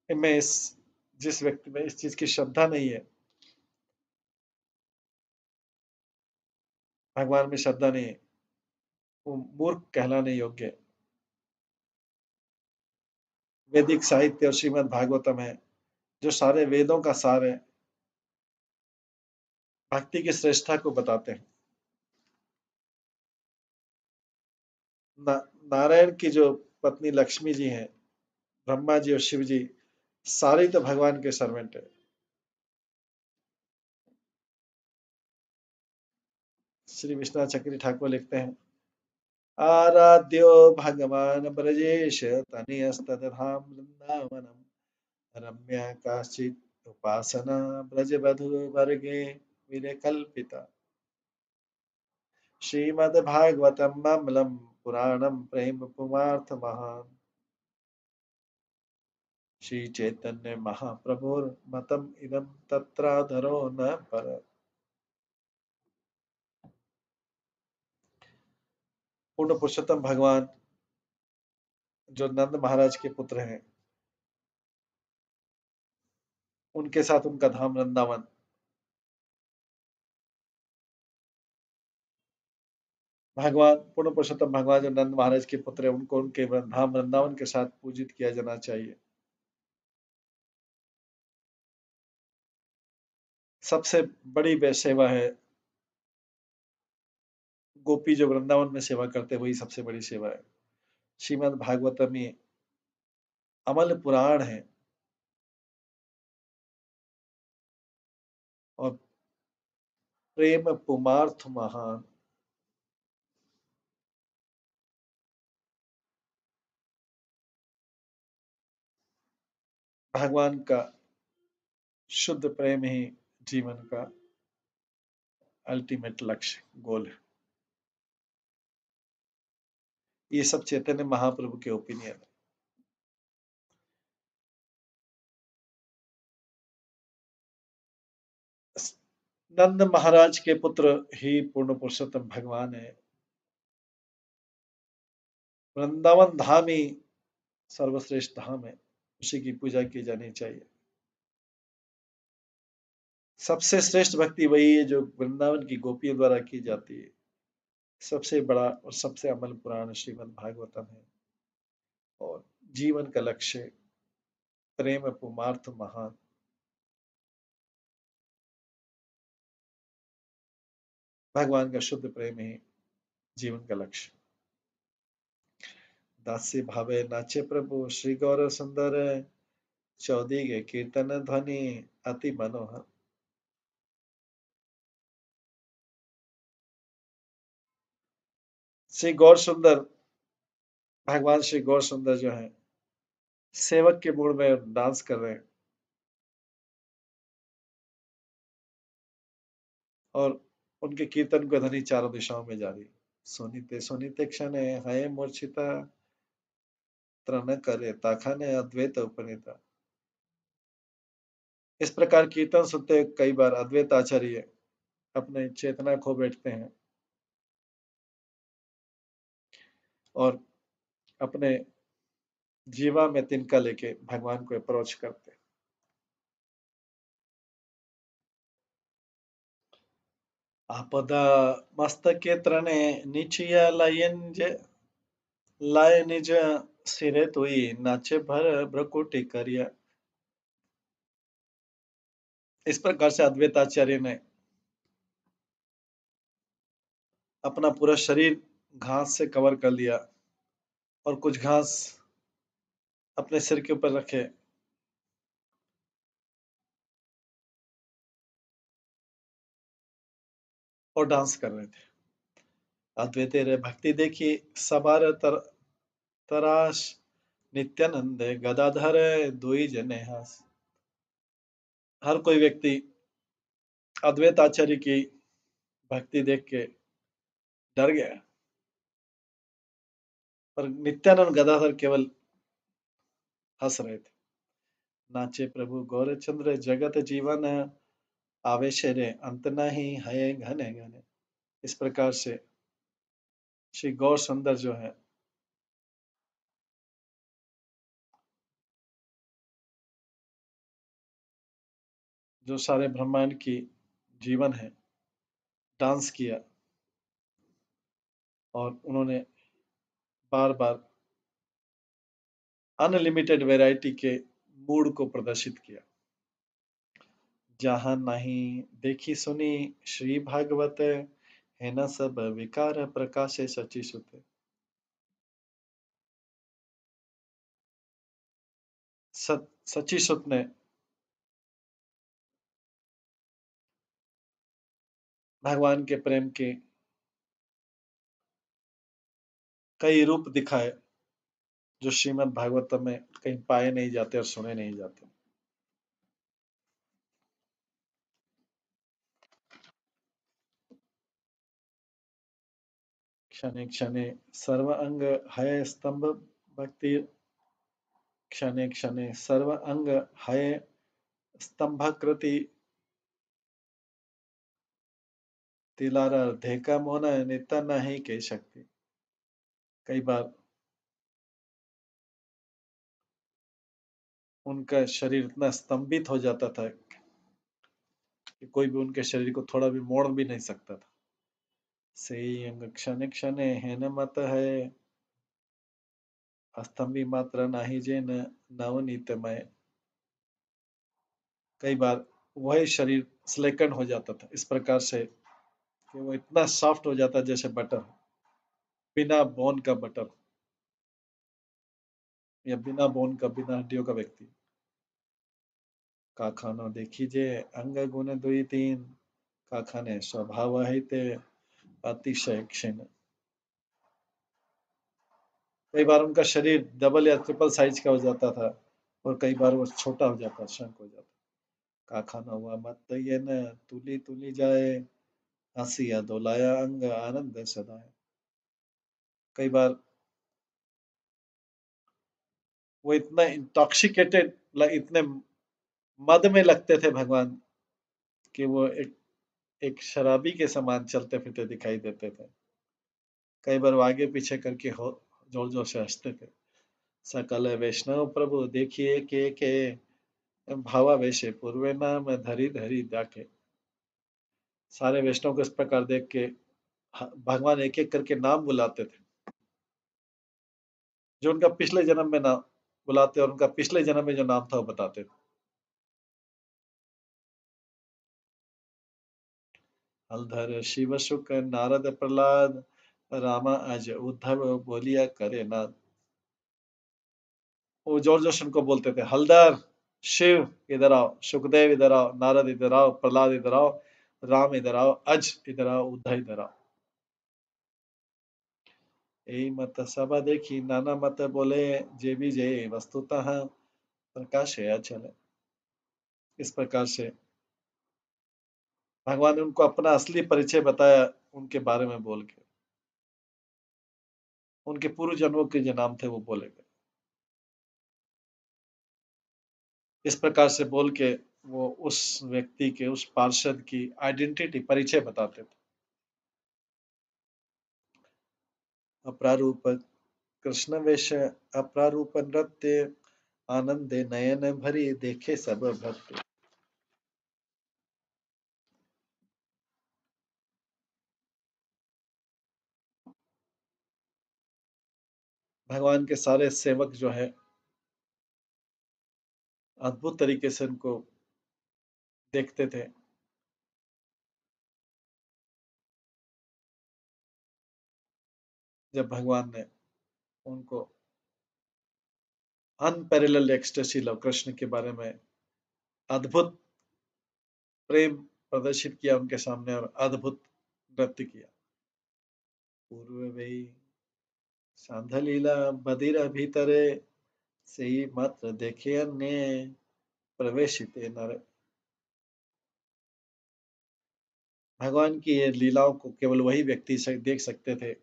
में इस जिस व्यक्ति में इस चीज की श्रद्धा नहीं है, भगवान में श्रद्धा नहीं है, वो मूर्ख कहलाने योग्य है। वैदिक साहित्य और श्रीमद् भागवतम है जो सारे वेदों का सार है, भक्ति की श्रेष्ठता को बताते हैं। नारायण की जो पत्नी लक्ष्मी जी हैं, ब्रह्मा जी और शिव जी सारे तो भगवान के सर्वेंट है। श्री विश्वनाथ चक्री ठाकुर लिखते हैं, आराध्यो भगवान ब्रजेश तनयस्तदधाम वृंदावनम रम्या काश्चित् उपासना ब्रजवधु वर्गे विरकल्पिता। श्रीमद्भागवतम अमलम पुराणम प्रेम पुमार्थ महान, श्री चैतन्य महाप्रभुर मतम इदम तत्राधरो न पर। पूर्ण पुरुषोत्तम भगवान जो नंद महाराज के पुत्र हैं, उनके साथ उनका धाम वृंदावन। भगवान पूर्ण पुरुषोत्तम भगवान जो नंद महाराज के पुत्र हैं, उनको उनके धाम वृंदावन के साथ पूजित किया जाना चाहिए। सबसे बड़ी सेवा है गोपी जो वृंदावन में सेवा करते हैं, वही सबसे बड़ी सेवा है। श्रीमद् भागवतम में अमल पुराण है और प्रेम पुमार्थ महान। भगवान का शुद्ध प्रेम ही जीवन का अल्टीमेट लक्ष्य गोल है। ये सब चैतन्य महाप्रभु के ओपिनियन है। नंद महाराज के पुत्र ही पूर्ण पुरुषोत्तम भगवान है। वृंदावन धाम ही सर्वश्रेष्ठ धाम है, उसी की पूजा की जानी चाहिए। सबसे श्रेष्ठ भक्ति वही है जो वृंदावन की गोपियों द्वारा की जाती है। सबसे बड़ा और सबसे अमल पुराण श्रीमद् भागवतम है, और जीवन का लक्ष्य प्रेम पुमार्थ महान। भगवान का शुद्ध प्रेम ही जीवन का लक्ष्य। दास्य भावे नाचे प्रभु श्री गौर सुंदर, चौदी के कीर्तन ध्वनि अति मनोहर। श्री गौर सुंदर, भगवान श्री गौर सुंदर जो है सेवक के मूड में डांस कर रहे हैं, और उनके कीर्तन को ध्वनि चारों दिशाओं में जारी। सुनीते सुनीते क्षण हय मूर्छिता, तृण करे ताखाने अद्वैत उपनीता। इस प्रकार कीर्तन सुनते कई बार अद्वैत आचार्य अपने चेतना खो बैठते हैं और अपने जीवा में तिनका लेके भगवान को अप्रोच करते हैं। आपदा मस्तके त्रणे नीचिया लाय निज सिरे तुई नाचे भर भ्रकुटी करिया। इस प्रकार से अद्वैत आचार्य ने अपना पूरा शरीर घास से कवर कर लिया और कुछ घास अपने सिर के ऊपर रखे और डांस कर रहे थे। अद्वैत रे भक्ति देखी सबार तराश, नित्यानंद गदाधर दुई जने हास। हर कोई व्यक्ति अद्वैत आचार्य की भक्ति देख के डर गया, पर नित्यानंद गदाधर केवल हंस रहे थे। नाचे प्रभु गौरचंद्र जगत जीवन, आवेश रे अंत नहीं है घने घने। इस प्रकार से श्री गौर सुंदर जो है जो सारे ब्रह्मांड की जीवन है, डांस किया और उन्होंने बार बार अनलिमिटेड वैरायटी के मूड को प्रदर्शित किया। जहां नहीं देखी सुनी श्री भागवत, है न सब विकार प्रकाशे सची सुते। सची सुत ने भगवान के प्रेम के कई रूप दिखाए जो श्रीमद् भागवतम में कहीं पाए नहीं जाते और सुने नहीं जाते। क्षणे क्षणे सर्व अंग हय स्तंभ भक्ति, क्षणे क्षणे सर्व अंग हय स्तंभाकृति, तिलारा धेका मोन नित्य नहीं के शक्ति। कई बार उनका शरीर इतना स्तंभित हो जाता था कि कोई भी उनके शरीर को थोड़ा भी मोड़ भी नहीं सकता था। से अंग क्षण क्षण है न मत है, अस्तंभी मात्र नाही जेन नवनीतमय। कई बार वही शरीर स्लेकन हो जाता था इस प्रकार से कि वो इतना सॉफ्ट हो जाता जैसे बटर, बिना बोन का बटर, या बिना बोन का, बिना हड्डियों का व्यक्ति। का खानो देखी जे अंग गुण दुई तीन, का खाने स्वभाव हिते अतिशय क्षीण। कई बार उनका शरीर डबल या ट्रिपल साइज का हो जाता था और कई बार वो छोटा हो जाता, श्रंक हो जाता। का खाना हुआ मत ये न तुली तुली जाए, हंसिया दोलाया अंग आनंद सदाए। कई बार वो इतना इंटॉक्सिकेटेड, इतने मद में लगते थे भगवान कि वो एक एक शराबी के समान चलते फिरते दिखाई देते थे। कई बार वो आगे पीछे करके हो जोर जोर से हंसते थे। सकल वैष्णव प्रभु देखिए के भावावेशे पूर्वे नाम धरी धरी जाके। सारे वैष्णव को इस प्रकार देख के भगवान एक एक करके नाम बुलाते थे, जो उनका पिछले जन्म में नाम बुलाते और उनका पिछले जन्म में जो नाम था वो बताते थे। हलधर शिव शुक नारद प्रहलाद रामा अज उद्धव बोलिया करे नाथ। वो जोर जोर से उनको बोलते थे, हलधर शिव इधर आओ, सुखदेव इधर आओ, नारद इधर आओ, प्रहलाद इधर आओ, राम इधर आओ, अज इधर आओ, उद्धव इधर आओ। यही मत सभा देखी नाना मत बोले, जे भी जय वस्तुतः प्रकाश है अचल। इस प्रकार से भगवान ने उनको अपना असली परिचय बताया, उनके बारे में बोल के उनके पूर्व जन्मों के जो नाम थे वो बोले गए। इस प्रकार से बोल के वो उस व्यक्ति के, उस पार्षद की आइडेंटिटी, परिचय बताते थे। अप्रारूप कृष्ण वेश अप्रारूप नृत्य, आनंदे नयन भरी देखे सब भक्त। भगवान के सारे सेवक जो है अद्भुत तरीके से उनको देखते थे। जब भगवान ने उनको अनपैरेलल्ड एक्सटेसी लव, कृष्ण के बारे में अद्भुत प्रेम प्रदर्शित किया उनके सामने और अद्भुत नृत्य किया। पूर्व वही सांधलीला बधिर भीतरे, से ही मात्र देखे अन्य प्रवेशिते नर। भगवान की ये लीलाओं को केवल वही व्यक्ति से देख सकते थे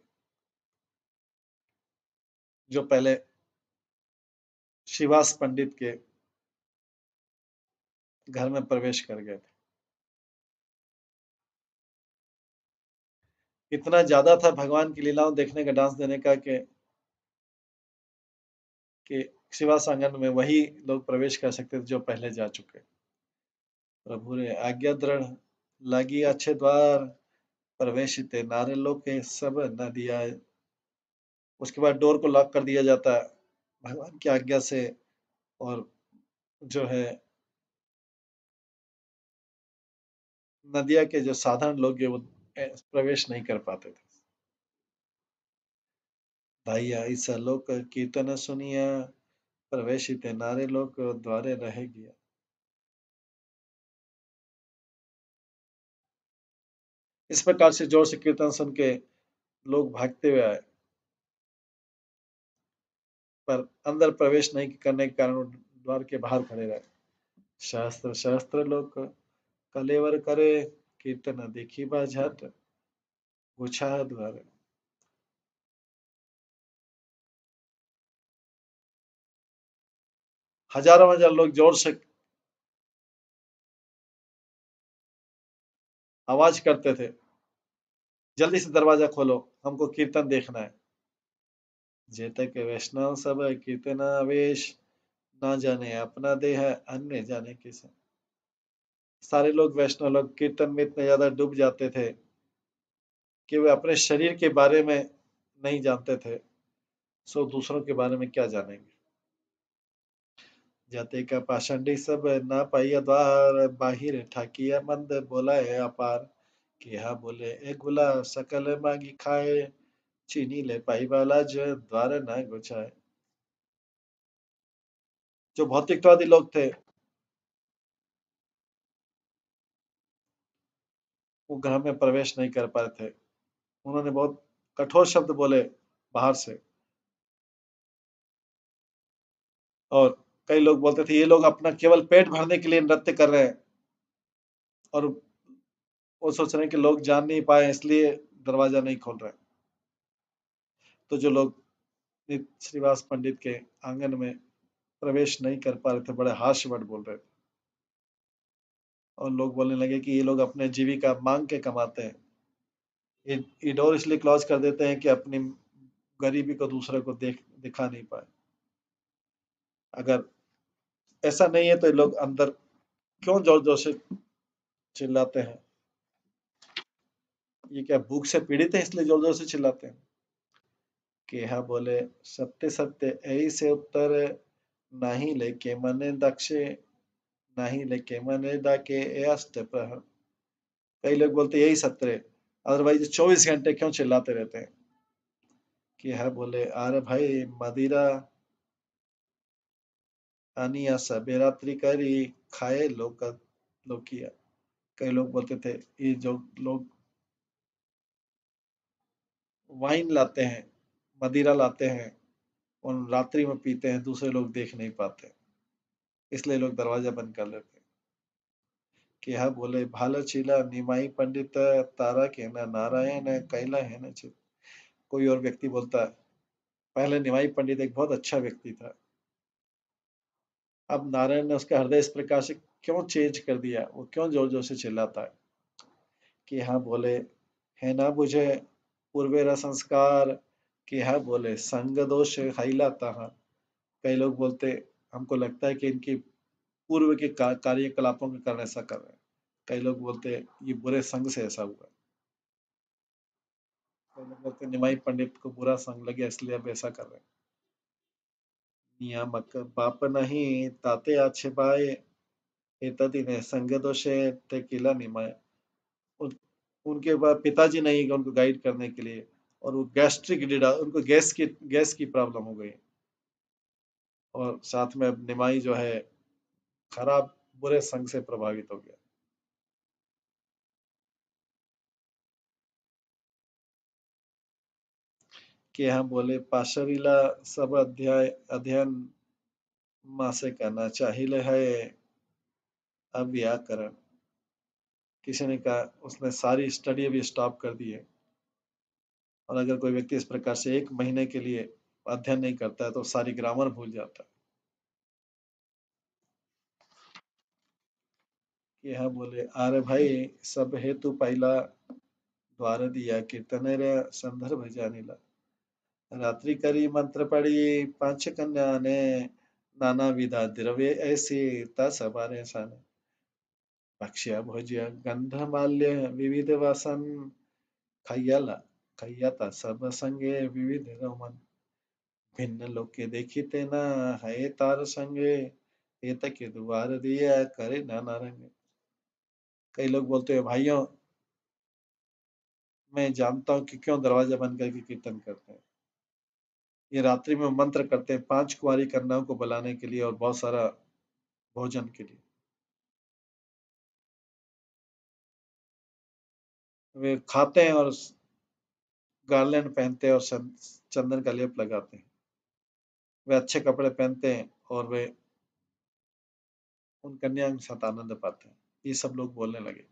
जो पहले शिवास पंडित के घर में प्रवेश कर गए थे। इतना ज्यादा था भगवान की लीलाओं देखने का, डांस देने का, कि शिवास आंगन में वही लोग प्रवेश कर सकते थे जो पहले जा चुके। प्रभु ने आज्ञा दृढ़ लागी अच्छे द्वार, प्रवेशिते नारे लोके सब न दिया। उसके बाद डोर को लॉक कर दिया जाता है भगवान की आज्ञा से, और जो है नदिया के जो साधारण लोग हैं वो प्रवेश नहीं कर पाते थे। भाइया ऐसा लोक कीर्तन सुनिया, प्रवेशिते नारे लोक द्वारे रह गया। इस प्रकार से जोर से कीर्तन सुन के लोग भागते हुए आए, पर अंदर प्रवेश नहीं करने के कारण वो द्वार के बाहर खड़े रहे। शास्त्र शास्त्र लोग कलेवर करे, कीर्तन देखी बाझट गुछा द्वार। हजारों हजार लोग जोर से आवाज करते थे, जल्दी से दरवाजा खोलो, हमको कीर्तन देखना है। जेतक वैष्णव सब कीर्तन आवेश, ना जाने अपना देह अन्य जाने किस। सारे लोग वैष्णव लोग कीर्तन में इतने ज्यादा डूब जाते थे कि वे अपने शरीर के बारे में नहीं जानते थे, सो दूसरों के बारे में क्या जानेंगे। जाते का पाषंडी सब ना पाइया द्वार, बाहिर ठाकिया मंद बोला है अपार। कि हा बोले ए गुला सकल मांगी खाए, चीनी ले पाई वाला जो द्वार ना गुछाए। जो भौतिकवादी लोग थे वो घर में प्रवेश नहीं कर पाए थे। उन्होंने बहुत कठोर शब्द बोले बाहर से, और कई लोग बोलते थे ये लोग अपना केवल पेट भरने के लिए नृत्य कर रहे हैं, और वो सोच रहे हैं कि लोग जान नहीं पाए इसलिए दरवाजा नहीं खोल रहे। तो जो लोग श्रीवास पंडित के आंगन में प्रवेश नहीं कर पा रहे थे, बड़े हार्श वर्ड बोल रहे थे। और लोग बोलने लगे कि ये लोग अपने जीविका मांग के कमाते हैं। ये डोर इसलिए क्लोज कर देते हैं कि अपनी गरीबी को दूसरे को दिखा नहीं पाए। अगर ऐसा नहीं है तो ये लोग अंदर क्यों जोर जोर से चिल्लाते हैं? ये क्या भूख से पीड़ित है इसलिए जोर जोर से चिल्लाते हैं? कि हाँ बोले, सत्य सत्य ऐ से उत्तर, नहीं लेके मने दक्षे, नहीं लेके मने डाके ए अष्ट प्रहर। कई लोग बोलते यही सत्य है, अदरवाइज 24 घंटे क्यों चिल्लाते रहते हैं? कि हाँ बोले, अरे भाई मदिरा अनिया सबेरात्रि करी, खाए लोकिया। कई लोग बोलते थे ये जो लोग वाइन लाते हैं, मदिरा लाते हैं, उन रात्रि में पीते हैं, दूसरे लोग देख नहीं पाते, इसलिए लोग दरवाजा बंद कर लेते हैं। कि हाँ बोले, भाला चीला निमाई पंडित तारा के न नारायण कैला है न चित। कोई और व्यक्ति बोलता है, पहले निमाई पंडित एक बहुत अच्छा व्यक्ति था, अब नारायण ने उसका हृदय इस प्रकार से क्यों चेंज कर दिया, वो क्यों जोर जोर से चिल्लाता है? कि हाँ बोले, है ना बुझे पूर्वेरा संस्कार, कि हाँ बोले संग दोष हाइलाता। हाँ, कई लोग बोलते हमको लगता है कि इनकी पूर्व के कार्यकलापों के कारण ऐसा कर रहे हैं। कई लोग बोलते ये बुरे संग से ऐसा हुआ है। कई लोग बोलते निमाई पंडित को बुरा संग लगे इसलिए अब ऐसा कर रहे हैं। नियामक बाप नहीं ताते आछे पाए, इतति ने संग दोषे ते किला निमाय। उन, उनके बाद पिताजी नहीं है उनको गाइड करने के लिए, और वो गैस्ट्रिक डिडा उनको गैस की प्रॉब्लम हो गई, और साथ में अब निमाई जो है खराब बुरे संग से प्रभावित हो गया। कि हम बोले पाशरीला सब अध्ययन माँ से करना चाहिए है अब व्याकरण। किसी ने कहा उसने सारी स्टडी अभी स्टॉप कर दी है, और अगर कोई व्यक्ति इस प्रकार से 1 महीने के लिए अध्ययन नहीं करता है तो सारी ग्रामर भूल जाता है। कि हाँ बोले, अरे भाई सब हेतु पहला द्वार दिया कीर्तन संदर्भ जानिला, रात्रि करी मंत्र पढ़ी पांच कन्या ने, नाना विधा द्रव्य ऐसी तबारे सन, भक्ष्य भोज्य गंधमाल्य विविध वासन, खय्याला खय्याता सब संगे विविध रमन, भिन्न लोके देखिते न है तार संगे, ये तक के द्वार दिया करे नाना रंगे। कई लोग बोलते हैं भाइयों, मैं जानता हूँ कि क्यों दरवाजा बंद करके कीर्तन करते हैं। ये रात्रि में मंत्र करते हैं 5 कुंवारी कन्याओं को बुलाने के लिए और बहुत सारा भोजन के लिए। वे खाते हैं और गार्लैंड पहनते हैं और चंदन का लेप लगाते हैं। वे अच्छे कपड़े पहनते हैं और वे उन कन्याओं के साथ आनंद पाते हैं। ये सब लोग बोलने लगे।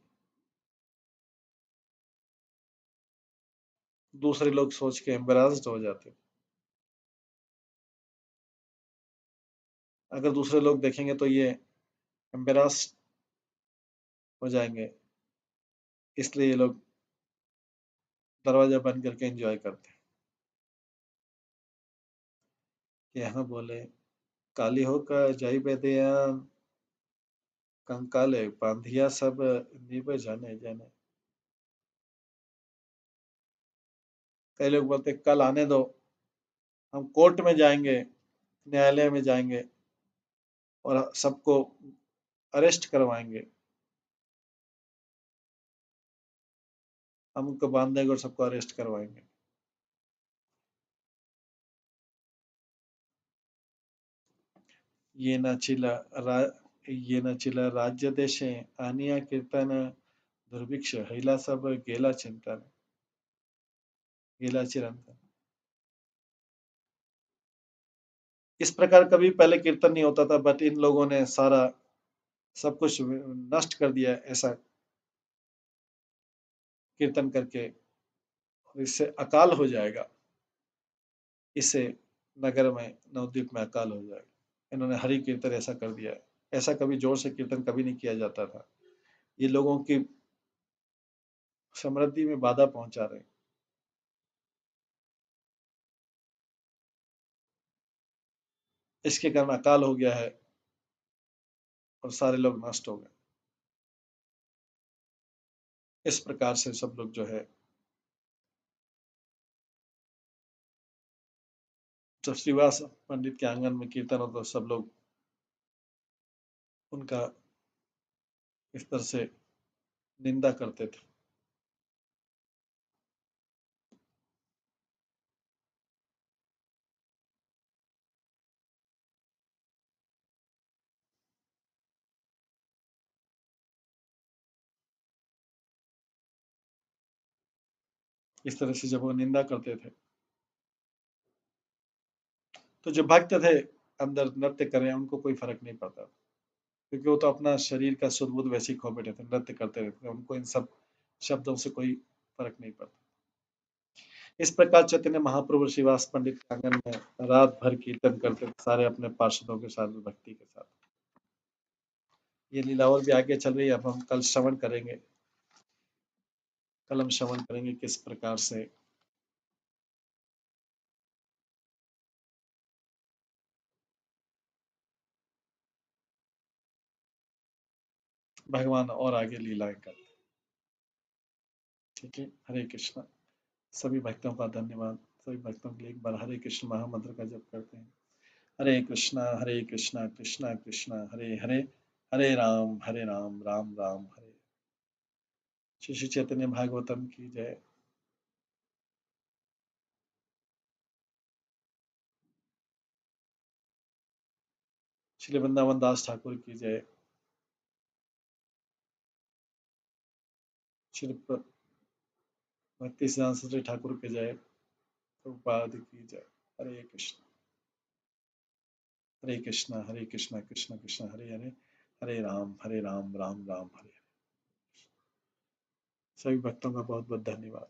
दूसरे लोग सोच के एम्बेरस्ड हो जाते हैं। अगर दूसरे लोग देखेंगे तो ये एम्बेरस्ड हो जाएंगे, इसलिए ये लोग दरवाजा बंद करके एंजॉय करते हैं। यहाँ बोले, काली होकर जाई बेदयान, कंकाले बांधिया सब निभ जाने जाने। कई लोग बोलते कल आने दो, हम कोर्ट में जाएंगे, न्यायालय में जाएंगे और सबको अरेस्ट करवाएंगे, हम उनको बांध देंगे और सबको अरेस्ट करवाएंगे। ये न चिला रा, ये न चिला राज्य देशे आनिया कीर्तन, दुर्भिक्ष हिला सब गेला चिंतन, गेला चिरंतन। इस प्रकार कभी पहले कीर्तन नहीं होता था, बट इन लोगों ने सारा सब कुछ नष्ट कर दिया ऐसा कीर्तन करके, और इससे अकाल हो जाएगा, इससे नगर में नवद्वीप में अकाल हो जाएगा। इन्होंने हरि कीर्तन ऐसा कर दिया है। ऐसा कभी जोर से कीर्तन कभी नहीं किया जाता था। ये लोगों की समृद्धि में बाधा पहुंचा रहे हैं। इसके कारण अकाल हो गया है और सारे लोग नष्ट हो गए। इस प्रकार से सब लोग जो है, जब श्रीवास पंडित के आंगन में कीर्तन होता तो सब लोग उनका इस तरह से निंदा करते थे। इस तरह से जब वो निंदा करते थे, तो जो भक्त थे अंदर नृत्य करें उनको कोई फर्क नहीं पड़ता, क्योंकि वो तो अपना शरीर का शुद्ध बुद्ध वैसे ही खो बैठे थे, नृत्य करते रहते थे, उनको इन सब शब्दों से कोई फर्क नहीं पड़ता। इस प्रकार चैतन्य महाप्रभु श्रीवास पंडित के आंगन में रात भर कीर्तन करते थे, सारे अपने पार्षदों के साथ, भक्ति के साथ। ये लीला और भी आगे चल रही है, अब हम कल श्रवण करेंगे। कल हम श्रवण करेंगे किस प्रकार से भगवान और आगे लीलाएं करते हैं। ठीक है, हरे कृष्णा। सभी भक्तों का धन्यवाद। सभी भक्तों के लिए एक बार हरे कृष्ण महामंत्र का जप करते हैं। हरे कृष्णा कृष्णा कृष्णा हरे हरे, हरे राम राम राम हरे। श्री श्री चैतन्य भागवतम की जय। श्री वृंदावन दास ठाकुर की जय। श्री भक्ति सिद्धांत सरस्वती ठाकुर की जय। प्रभुपाद की जय। हरे कृष्ण। हरे कृष्णा कृष्ण कृष्ण हरे हरे, हरे राम राम राम हरे। सभी भक्तों का बहुत बहुत धन्यवाद।